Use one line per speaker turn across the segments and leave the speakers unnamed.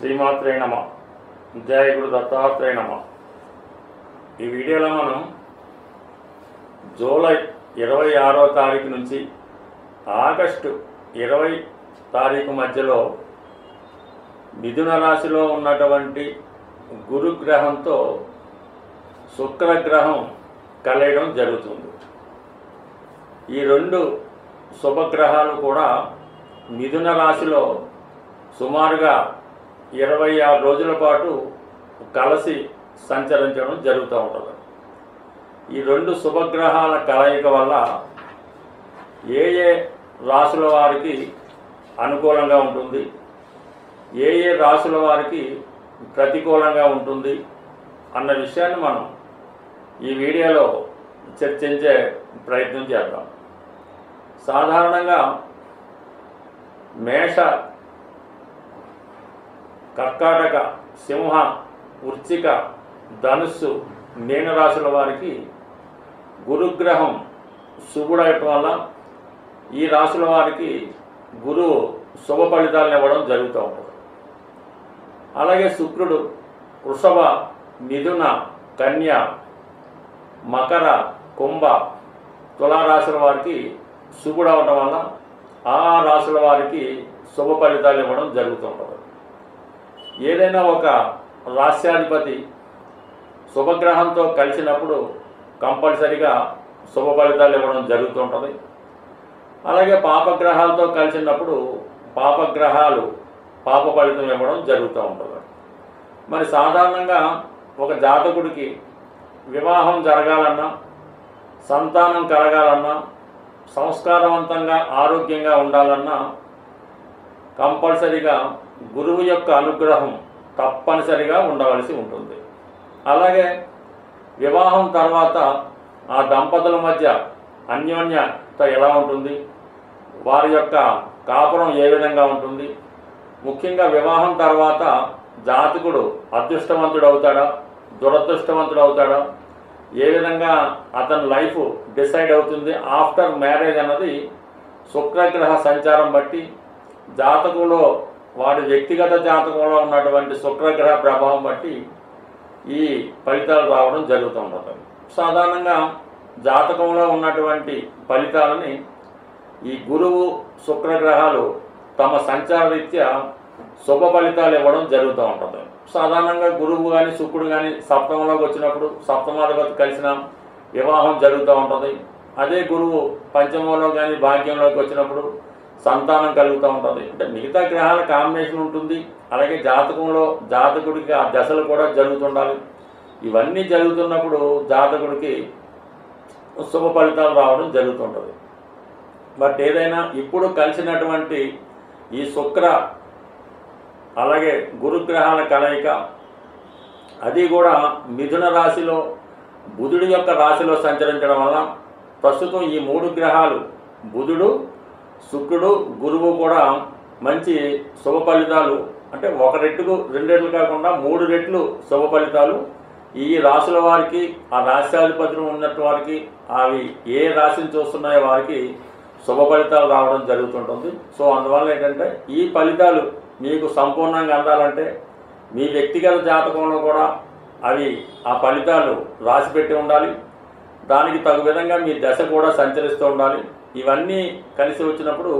శ్రీమాత్రే నమ. జయ గురు దత్తాత్రేయ నమ. ఈ వీడియోలో మనం జూలై 26వ తారీఖు నుంచి ఆగస్టు 20 తారీఖు మధ్యలో మిథున రాశిలో ఉన్నటువంటి గురుగ్రహంతో శుక్రగ్రహం కలయడం జరుగుతుంది. ఈ రెండు శుభగ్రహాలు కూడా మిథున రాశిలో సుమారుగా 26 రోజుల పాటు కలిసి సంచరించడం జరుగుతూ ఉంటుంది. ఈ రెండు శుభగ్రహాల కలయిక వల్ల ఏ ఏ రాశుల వారికి అనుకూలంగా ఉంటుంది, ఏ ఏ రాశుల వారికి ప్రతికూలంగా ఉంటుంది అన్న విషయాన్ని మనం ఈ వీడియోలో చర్చించే ప్రయత్నం చేద్దాం. సాధారణంగా మేష, కర్కాటక, సింహ, వృశ్చిక, ధనుస్సు, మీనరాశుల వారికి గురుగ్రహం శుభుడవటం వల్ల ఈ రాశుల వారికి గురువు శుభ ఫలితాలను ఇవ్వడం జరుగుతూ ఉంటుంది. అలాగే శుక్రుడు వృషభ, మిథున, కన్య, మకర, కుంభ, తులారాశుల వారికి శుభుడవటం వల్ల ఆ రాశుల వారికి శుభ ఫలితాలు ఇవ్వడం జరుగుతూ ఉంటుంది. ఏదైనా ఒక రాశ్యాధిపతి శుభగ్రహంతో కలిసినప్పుడు కంపల్సరిగా శుభ ఫలితాలు ఇవ్వడం జరుగుతుంటుంది. అలాగే పాపగ్రహాలతో కలిసినప్పుడు పాపగ్రహాలు పాప ఫలితం ఇవ్వడం జరుగుతూ ఉంటుంది. మరి సాధారణంగా ఒక జాతకుడికి వివాహం జరగాలన్నా, సంతానం కలగాలన్నా, సంస్కారవంతంగా ఆరోగ్యంగా ఉండాలన్నా కంపల్సరిగా గురువు యొక్క అనుగ్రహం తప్పనిసరిగా ఉండవలసి ఉంటుంది. అలాగే వివాహం తర్వాత ఆ దంపతుల మధ్య అన్యోన్యత ఎలా ఉంటుంది, వారి యొక్క కాపురం ఏ విధంగా ఉంటుంది, ముఖ్యంగా వివాహం తర్వాత జాతకుడు అదృష్టవంతుడు అవుతాడా, దురదృష్టవంతుడు అవుతాడా, ఏ విధంగా అతని లైఫ్ డిసైడ్ అవుతుంది ఆఫ్టర్ మ్యారేజ్ అన్నది శుక్రగ్రహ సంచారం బట్టి, జాతకంలో వాడి వ్యక్తిగత జాతకంలో ఉన్నటువంటి శుక్రగ్రహ ప్రభావం బట్టి ఈ ఫలితాలు రావడం జరుగుతూ ఉంటుంది. సాధారణంగా జాతకంలో ఉన్నటువంటి ఫలితాలని ఈ గురువు శుక్రగ్రహాలు తమ సంచార రీత్యా శుభ ఫలితాలు ఇవ్వడం జరుగుతూ ఉంటుంది. సాధారణంగా గురువు కానీ శుక్రుడు కానీ సప్తమంలోకి వచ్చినప్పుడు సప్తమాధిపతి కలిసిన వివాహం జరుగుతూ ఉంటుంది. అదే గురువు పంచమంలో కానీ భాగ్యంలోకి వచ్చినప్పుడు సంతానం కలుగుతూ ఉంటుంది. అంటే మిగతా గ్రహాల కాంబినేషన్ ఉంటుంది. అలాగే జాతకంలో జాతకుడికి ఆ దశలు కూడా జరుగుతుండాలి. ఇవన్నీ జరుగుతున్నప్పుడు జాతకుడికి శుభ ఫలితాలు రావడం జరుగుతుంటుంది. బట్ ఏదైనా ఇప్పుడు కలిసినటువంటి ఈ శుక్ర అలాగే గురుగ్రహాల కలయిక, అది కూడా మిథున రాశిలో బుధుడి యొక్క రాశిలో సంచరించడం వల్ల ప్రస్తుతం ఈ మూడు గ్రహాలు బుధుడు, శుక్రుడు, గురువు కూడా మంచి శుభ ఫలితాలు, అంటే ఒక రెట్టుకు రెండు రెట్లు కాకుండా 3 రెట్లు శుభ ఫలితాలు ఈ రాశుల వారికి, ఆ రాశ్యాధిపతులు ఉన్నట్టు వారికి, అవి ఏ రాశిని చూస్తున్నాయో వారికి శుభ ఫలితాలు రావడం జరుగుతుంటుంది. సో అందువల్ల ఏంటంటే ఈ ఫలితాలు మీకు సంపూర్ణంగా అందాలంటే మీ వ్యక్తిగత జాతకంలో కూడా అవి ఆ ఫలితాలు రాసిపెట్టి ఉండాలి. దానికి తగు విధంగా మీ దశ కూడా సంచరిస్తూ ఉండాలి. ఇవన్నీ కలిసి వచ్చినప్పుడు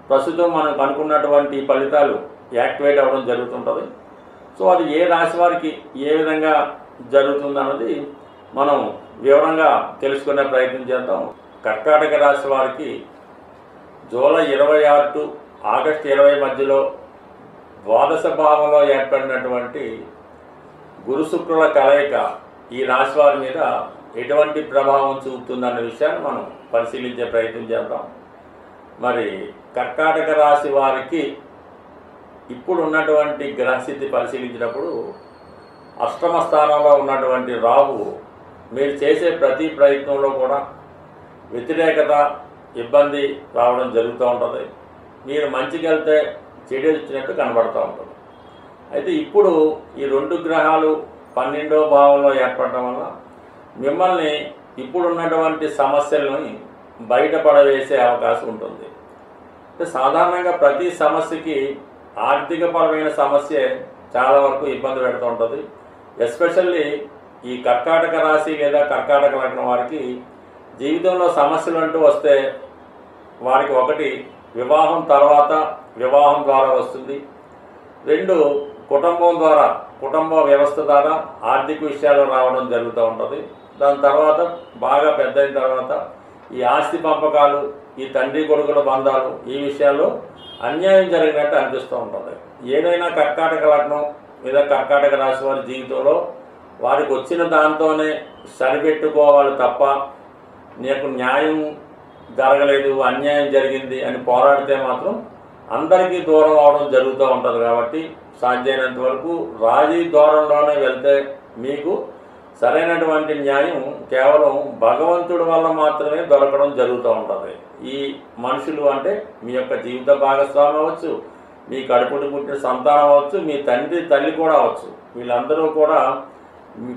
ప్రస్తుతం మనకు అనుకున్నటువంటి ఫలితాలు యాక్టివేట్ అవ్వడం జరుగుతుంటుంది. సో అది ఏ రాశి వారికి ఏ విధంగా జరుగుతుందన్నది మనం వివరంగా తెలుసుకునే ప్రయత్నం చేద్దాం. కర్కాటక రాశి వారికి జూలై 26 టు ఆగస్టు 20 మధ్యలో ద్వాదశ భావంలో ఏర్పడినటువంటి గురు శుక్రుల కలయిక ఈ రాశి వారి మీద ఎటువంటి ప్రభావం చూపుతుందన్న విషయాన్ని మనం పరిశీలించే ప్రయత్నం చేద్దాం. మరి కర్కాటక రాశి వారికి ఇప్పుడు ఉన్నటువంటి గ్రహస్థితి పరిశీలించినప్పుడు అష్టమ స్థానంలో ఉన్నటువంటి రాహు మీరు చేసే ప్రతి ప్రయత్నంలో కూడా వ్యతిరేకత, ఇబ్బంది రావడం జరుగుతూ ఉంటుంది. మీరు మంచికి వెళ్తే చెడు వచ్చినట్టు కనబడుతూ ఉంటుంది. అయితే ఇప్పుడు ఈ రెండు గ్రహాలు 12వ భావంలో ఏర్పడటం వల్ల మిమ్మల్ని ఇప్పుడున్నటువంటి సమస్యలని బయటపడవేసే అవకాశం ఉంటుంది. అంటే సాధారణంగా ప్రతి సమస్యకి ఆర్థికపరమైన సమస్య చాలా వరకు ఇబ్బంది పెడుతూ ఉంటుంది. ఎస్పెషల్లీ ఈ కర్కాటక రాశి లేదా కర్కాటక లగ్నం వారికి జీవితంలో సమస్యలు అంటూ వస్తే వారికి ఒకటి వివాహం తర్వాత వివాహం ద్వారా వస్తుంది, రెండు కుటుంబం ద్వారా కుటుంబ వ్యవస్థ ద్వారా ఆర్థిక విషయాలు రావడం జరుగుతూ ఉంటుంది. దాని తర్వాత బాగా పెద్ద అయిన తర్వాత ఈ ఆస్తి పంపకాలు, ఈ తండ్రి కొడుకుల బంధాలు, ఈ విషయాల్లో అన్యాయం జరిగినట్టు అనిపిస్తూ ఉంటుంది. ఏదైనా కర్కాటక లగ్నం లేదా కర్కాటక రాశి వారి జీవితంలో వారికి వచ్చిన దాంతోనే సరిపెట్టుకోవాలి తప్ప నీకు న్యాయం జరగలేదు, అన్యాయం జరిగింది అని పోరాడితే మాత్రం అందరికీ దూరం అవడం జరుగుతూ ఉంటుంది. కాబట్టి సాధ్యమైనంత వరకు రాజీ దూరంలోనే వెళ్తే మీకు సరైనటువంటి న్యాయం కేవలం భగవంతుడి వల్ల మాత్రమే దొరకడం జరుగుతూ ఉంటుంది. ఈ మనుషులు అంటే మీ యొక్క జీవిత భాగస్వామి అవ్వచ్చు, మీ కడుపుటి పుట్టిన సంతానం అవ్వచ్చు, మీ తండ్రి తల్లి కూడా అవ్వచ్చు. వీళ్ళందరూ కూడా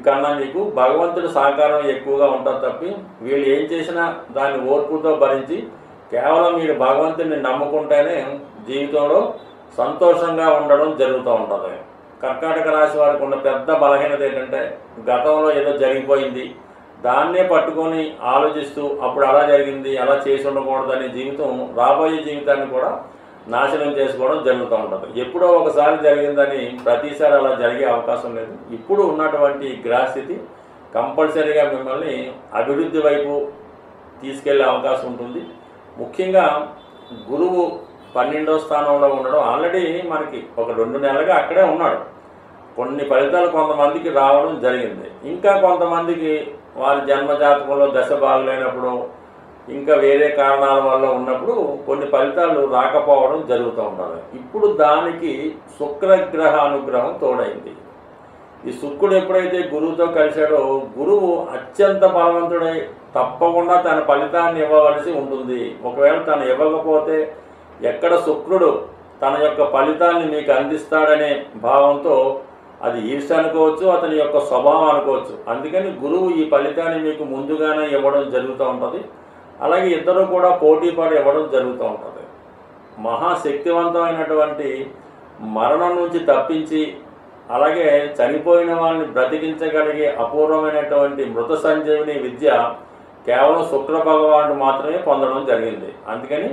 కన్నా మీకు భగవంతుడి సహకారం ఎక్కువగా ఉంటుంది తప్పి వీళ్ళు ఏం చేసినా దాన్ని ఓర్పుతో భరించి కేవలం మీరు భగవంతుడిని నమ్ముకుంటేనే జీవితంలో సంతోషంగా ఉండడం జరుగుతూ ఉంటుంది. కర్కాటక రాశి వారికి ఉన్న పెద్ద బలహీనత ఏంటంటే గతంలో ఏదో జరిగిపోయింది దాన్నే పట్టుకొని ఆలోచిస్తూ అప్పుడు అలా జరిగింది అలా చేసి ఉండకూడదని జీవితం రాబోయే జీవితాన్ని కూడా నాశనం చేసుకోవడం జరుగుతూ ఉంటుంది. ఎప్పుడో ఒకసారి జరిగిందని ప్రతిసారి అలా జరిగే అవకాశం లేదు. ఇప్పుడు ఉన్నటువంటి గ్రహస్థితి కంపల్సరీగా మిమ్మల్ని అభివృద్ధి వైపు తీసుకెళ్లే అవకాశం ఉంటుంది. ముఖ్యంగా గురువు 12వ స్థానంలో ఉండడం ఆల్రెడీ మనకి ఒక 2 నెలలుగా అక్కడే ఉన్నాడు. కొన్ని ఫలితాలు కొంతమందికి రావడం జరిగింది. ఇంకా కొంతమందికి వారి జన్మజాతకంలో దశ బాగులేనప్పుడు ఇంకా వేరే కారణాల వల్ల ఉన్నప్పుడు కొన్ని ఫలితాలు రాకపోవడం జరుగుతూ ఉంటుంది. ఇప్పుడు దానికి శుక్రగ్రహ అనుగ్రహం తోడైంది. ఈ శుక్రుడు ఎప్పుడైతే గురువుతో కలిశాడో గురువు అత్యంత బలవంతుడై తప్పకుండా తన ఫలితాన్ని ఇవ్వవలసి ఉంటుంది. ఒకవేళ తను ఇవ్వకపోతే ఎక్కడ శుక్రుడు తన యొక్క ఫలితాన్ని మీకు అందిస్తాడనే భావంతో అది ఈర్ష అనుకోవచ్చు, అతని యొక్క స్వభావం అనుకోవచ్చు. అందుకని గురువు ఈ ఫలితాన్ని మీకు ముందుగానే ఇవ్వడం జరుగుతూ ఉంటుంది. అలాగే ఇద్దరు కూడా పోటీ పడి ఇవ్వడం జరుగుతూ ఉంటుంది. మహాశక్తివంతమైనటువంటి మరణం నుంచి తప్పించి అలాగే చనిపోయిన వాళ్ళని బ్రతికించగలిగే అపూర్వమైనటువంటి మృత సంజీవిని విద్య కేవలం శుక్ర భగవానుడు మాత్రమే పొందడం జరిగింది. అందుకని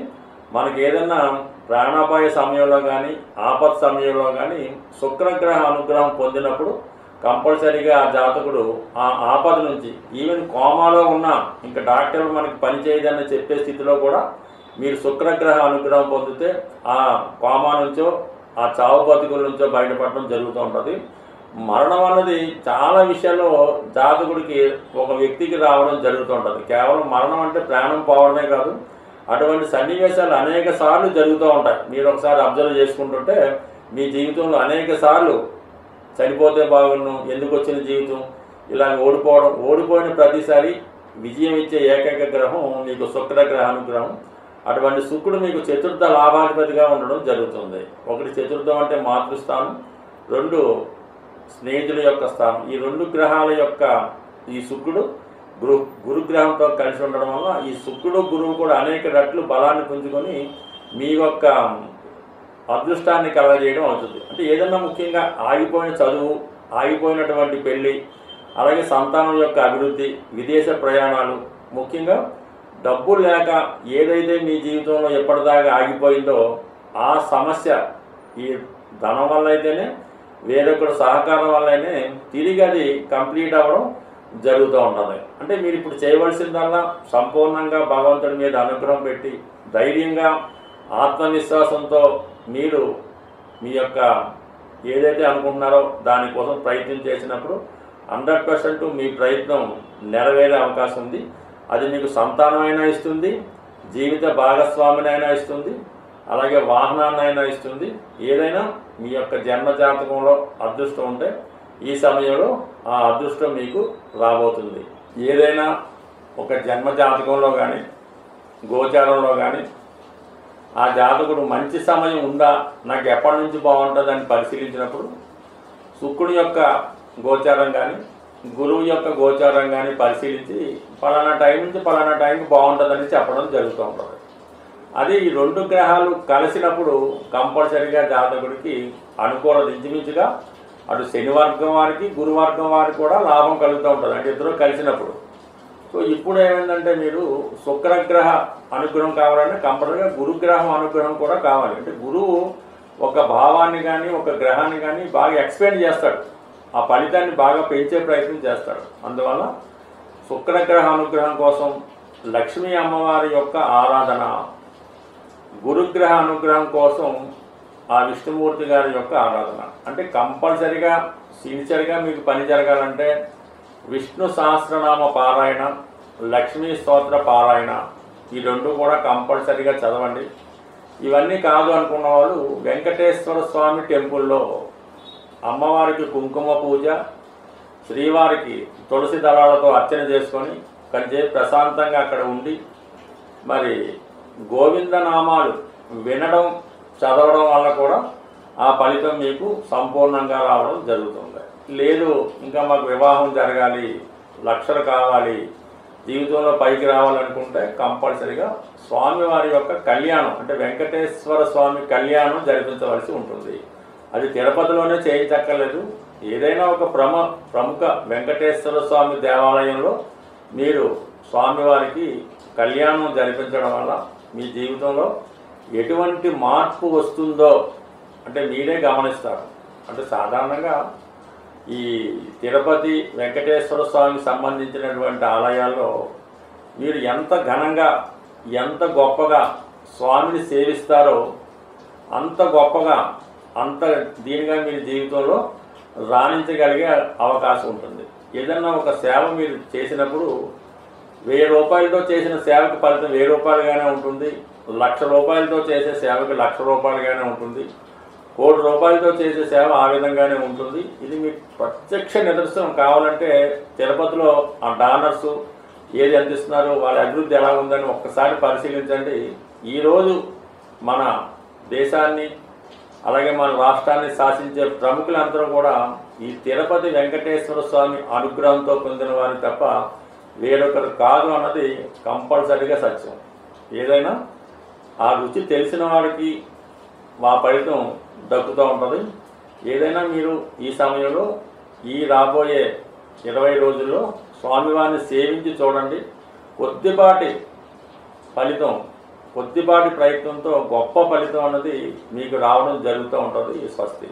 మనకి ఏదైనా ప్రాణాపాయ సమయంలో కానీ ఆపత్ సమయంలో కానీ శుక్రగ్రహ అనుగ్రహం పొందినప్పుడు కంపల్సరీగా ఆ జాతకుడు ఆ ఆపద నుంచి ఈవెన్ కోమాలో ఉన్నా ఇంకా డాక్టర్లు మనకి పనిచేయదని చెప్పే స్థితిలో కూడా మీరు శుక్రగ్రహ అనుగ్రహం పొందితే ఆ కోమా నుంచో ఆ చావు బతుకుల నుంచో బయటపడడం జరుగుతూ ఉంటుంది. మరణం అన్నది చాలా విషయాల్లో జాతకుడికి ఒక వ్యక్తికి రావడం జరుగుతూ ఉంటుంది. కేవలం మరణం అంటే ప్రాణం పోవడమే కాదు, అటువంటి సన్నివేశాలు అనేక సార్లు జరుగుతూ ఉంటాయి. మీరు ఒకసారి అబ్జర్వ్ చేసుకుంటుంటే మీ జీవితంలో అనేక సార్లు చనిపోతే బాగున్నాం, ఎందుకు వచ్చిన జీవితం, ఇలా ఓడిపోయిన ప్రతిసారి విజయం ఇచ్చే ఏకైక గ్రహం మీకు శుక్రగ్రహ అనుగ్రహం. అటువంటి శుక్రుడు మీకు చతుర్థ లాభాధిపతిగా ఉండడం జరుగుతుంది. ఒకటి చతుర్థం అంటే మాతృస్థానం, 2 స్నేహితుల యొక్క స్థానం. ఈ 2 గ్రహాల యొక్క ఈ శుక్రుడు గురుగ్రహంతో కలిసి ఉండడం వల్ల ఈ శుక్రుడు గురువు కూడా అనేక రెట్లు బలాన్ని పుంజుకొని మీ యొక్క అదృష్టాన్ని కలగజేయడం అవుతుంది. అంటే ఏదన్నా ముఖ్యంగా ఆగిపోయిన చదువు, ఆగిపోయినటువంటి పెళ్ళి, అలాగే సంతానం యొక్క అభివృద్ధి, విదేశ ప్రయాణాలు, ముఖ్యంగా డబ్బు లేక ఏదైతే మీ జీవితంలో ఎప్పటిదాకా ఆగిపోయిందో ఆ సమస్య ఈ ధనం వల్ల అయితేనే వేరొకరు సహకారం వల్లనే తిరిగి అది కంప్లీట్ అవ్వడం జరుగుతూ ఉంటుంది. అంటే మీరు ఇప్పుడు చేయవలసిందల్లా సంపూర్ణంగా భగవంతుడి మీద అనుగ్రహం పెట్టి ధైర్యంగా ఆత్మవిశ్వాసంతో మీరు మీ యొక్క ఏదైతే అనుకుంటున్నారో దానికోసం ప్రయత్నం చేసినప్పుడు 100% మీ ప్రయత్నం నెరవేరే అవకాశం ఉంది. అది మీకు సంతానమైనా ఇస్తుంది, జీవిత భాగస్వామినైనా ఇస్తుంది, అలాగే వాహనాన్నైనా ఇస్తుంది. ఏదైనా మీ యొక్క జన్మ జాతకంలో అదృష్టం ఉంటే ఈ సమయంలో ఆ అదృష్టం మీకు రాబోతుంది. ఏదైనా ఒక జన్మ జాతకంలో కానీ గోచారంలో కానీ ఆ జాతకుడు మంచి సమయం ఉందా, నాకు ఎప్పటి నుంచి బాగుంటుందని పరిశీలించినప్పుడు శుక్రుడి యొక్క గోచారం కానీ గురువు యొక్క గోచారం కానీ పరిశీలించి పలానా టైం నుంచి పలానా టైంకి బాగుంటుందని చెప్పడం జరుగుతూ ఉంటుంది. అది ఈ 2 గ్రహాలు కలిసినప్పుడు కంపల్సరీగా జాతకుడికి అనుకూలత ఇంచుమించుగా అటు శనివర్గం వారికి గురువర్గం వారికి కూడా లాభం కలుగుతూ ఉంటుంది, అంటే ఇద్దరు కలిసినప్పుడు. సో ఇప్పుడు ఏమైందంటే మీరు శుక్రగ్రహ అనుగ్రహం కావాలంటే కంపల్సరీగా గురుగ్రహం అనుగ్రహం కూడా కావాలి. అంటే గురువు ఒక భావాన్ని కానీ ఒక గ్రహాన్ని కానీ బాగా ఎక్స్పెండ్ చేస్తాడు, ఆ ఫలితాన్ని బాగా పెంచే ప్రయత్నం చేస్తాడు. అందువల్ల శుక్రగ్రహ అనుగ్రహం కోసం లక్ష్మీ అమ్మవారి యొక్క ఆరాధన, గురుగ్రహ అనుగ్రహం కోసం ఆ విష్ణుమూర్తి గారి యొక్క ఆరాధన. అంటే కంపల్సరిగా సిన్సియర్గా మీకు పని జరగాలంటే విష్ణు సహస్రనామ పారాయణ, లక్ష్మీ స్తోత్ర పారాయణ, ఈ రెండు కూడా కంపల్సరిగా చదవండి. ఇవన్నీ కాదు అనుకున్న వాళ్ళు వెంకటేశ్వర స్వామి టెంపుల్లో అమ్మవారికి కుంకుమ పూజ, శ్రీవారికి తులసి దళాలతో అర్చన చేసుకొని కొంచెం ప్రశాంతంగా అక్కడ ఉండి మరి గోవిందనామాలు వినడం చదవడం వల్ల కూడా ఆ ఫలితం మీకు సంపూర్ణంగా రావడం జరుగుతుంది. లేదు ఇంకా మాకు వివాహం జరగాలి, లక్షలు కావాలి, జీవితంలో పైకి రావాలనుకుంటే కంపల్సరిగా స్వామివారి యొక్క కళ్యాణం అంటే వెంకటేశ్వర స్వామి కళ్యాణం జరిపించవలసి ఉంటుంది. అది తిరుపతిలోనే చేయించక్కర్లేదు, ఏదైనా ఒక ప్రముఖ వెంకటేశ్వర స్వామి దేవాలయంలో మీరు స్వామివారికి కళ్యాణం జరిపించడం వల్ల మీ జీవితంలో ఎటువంటి మార్పు వస్తుందో అంటే మీరే గమనిస్తారు. అంటే సాధారణంగా ఈ తిరుపతి వెంకటేశ్వర స్వామికి సంబంధించినటువంటి ఆలయాల్లో మీరు ఎంత ఘనంగా ఎంత గొప్పగా స్వామిని సేవిస్తారో అంత గొప్పగా అంత దీనిగా మీ జీవితంలో రాణించగలిగే అవకాశం ఉంటుంది. ఏదన్నా ఒక సేవ మీరు చేసినప్పుడు 1000 రూపాయలతో చేసిన సేవకి ఫలితం 1000 రూపాయలుగానే ఉంటుంది, 1,00,000 రూపాయలతో చేసే సేవకి 1,00,000 రూపాయలుగానే ఉంటుంది, 1,00,00,000 రూపాయలతో చేసే సేవ ఆ విధంగానే ఉంటుంది. ఇది మీకు ప్రత్యక్ష నిదర్శనం. కావాలంటే తిరుపతిలో ఆ డానర్స్ ఏది అందిస్తున్నారో వాళ్ళ అభివృద్ధి ఎలా ఉందని ఒక్కసారి పరిశీలించండి. ఈరోజు మన దేశాన్ని అలాగే మన రాష్ట్రాన్ని శాసించే ప్రముఖులందరూ కూడా ఈ తిరుపతి వెంకటేశ్వర స్వామి అనుగ్రహంతో పొందిన వారు తప్ప వేరొకరు కాదు అన్నది కంపల్సరీగా సత్యం. ఏదైనా ఆ రుచి తెలిసిన వాడికి మా ఫలితం దక్కుతూ ఉంటుంది. ఏదైనా మీరు ఈ సమయంలో ఈ రాబోయే 20 రోజుల్లో స్వామివారిని సేవించి చూడండి. కొద్దిపాటి ఫలితం, కొద్దిపాటి ప్రయత్నంతో గొప్ప ఫలితం అన్నది మీకు రావడం జరుగుతూ ఉంటుంది. స్వస్తి.